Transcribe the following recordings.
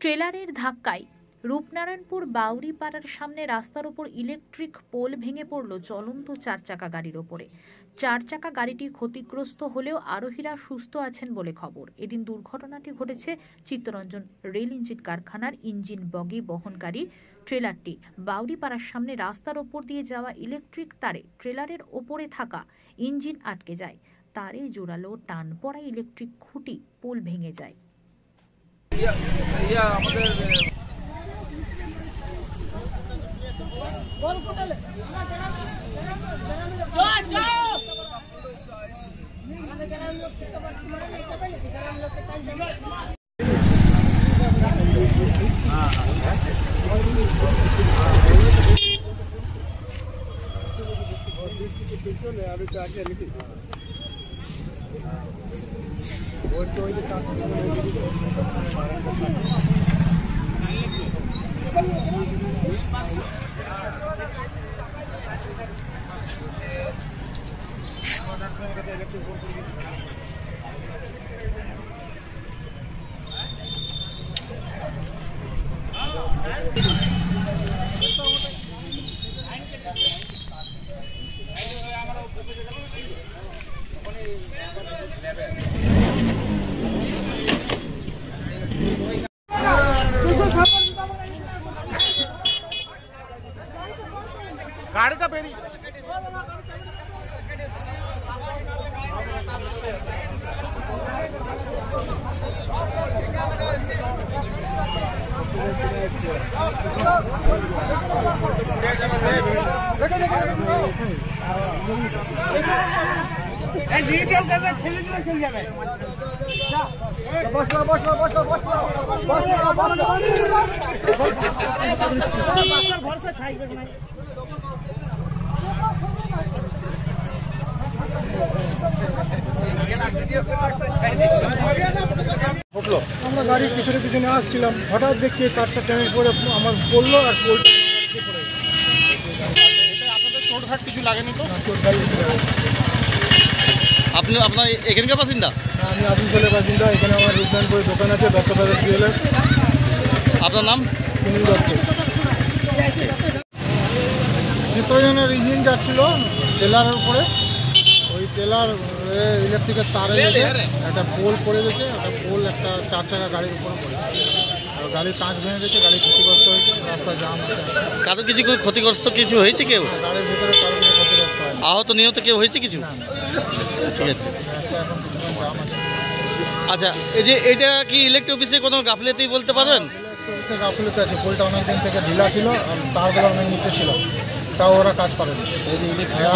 ট্রেলারের ধাক্কায় রূপনারায়ণপুর বাউরিপাড়ার সামনে রাস্তার ওপর ইলেকট্রিক পোল ভেঙে পড়ল চলন্ত চারচাকা গাড়ির ওপরে। চারচাকা গাড়িটি ক্ষতিগ্রস্ত হলেও আরোহীরা সুস্থ আছেন বলে খবর। এদিন দুর্ঘটনাটি ঘটেছে চিত্তরঞ্জন রেল ইঞ্জিন কারখানার ইঞ্জিন বগি বহনকারী ট্রেলারটি বাউরিপাড়ার সামনে রাস্তার ওপর দিয়ে যাওয়া ইলেকট্রিক তারে ট্রেলারের ওপরে থাকা ইঞ্জিন আটকে যায়। তারে জোরালো টান পড়া ইলেকট্রিক খুঁটি পোল ভেঙে যায়। গাড়িটা বেরিয়ে আমরা গাড়ির পিছনে পিছনে আসছিলাম, হঠাৎ দেখছি কারটা টেনে পড়ে আমার পড়লো আর পোলটা পড়ে। আপনাদের চোটঘাট কিছু লাগেনি তো? আপনি আপনার এখানকার বাসিন্দা? আমি আদিমশালের বাসিন্দা। এখানে আমার রূপনারায়ণপুরে দোকান আছে, দত্তদাদের জুয়েলার্স। আপনার নাম? সুনীল দত্ত। চিত্তরঞ্জনের ইঞ্জিন যাচ্ছিল ট্রেলারের উপরে, ওই ট্রেলার ইলেকট্রিকের তারে একটা পোল পড়ে গেছে। একটা পোল একটা চারচাকা গাড়ির উপরে পড়েছে, আর গাড়ির কাঁচ ভেঙে গেছে, গাড়ি ক্ষতিগ্রস্ত হয়েছে, রাস্তা জাম হয়েছে। কারো কিছু ক্ষতিগ্রস্ত কিছু হয়েছে? কেউ গাড়ির ভিতরে কারো কিছু ক্ষতিগ্রস্ত হয়। আহত নিহত কেউ হয়েছে কিছু? ঠিক আছে। রাস্তা এখন কিছু জাম আছে। আচ্ছা, এই যে এটা কি ইলেকট্রিক অফিসে কোনো গাফিলতি বলতে পারবেন? ইলেকট্রিক অফিসে গাফিলতি আছে। পোলটা অনেকদিন থেকে ঢিলা ছিল আর তারগুলো অনেক নিচে ছিল, তাও ওরা কাজ করেনি।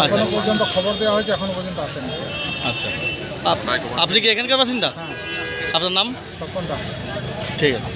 এখনো পর্যন্ত খবর দেওয়া হয়েছে, এখনো পর্যন্ত আসেনি। আচ্ছা, আপনি কি এখানকার বাসিন্দা? হ্যাঁ। আপনার নাম? স্বপন দাস। ঠিক আছে।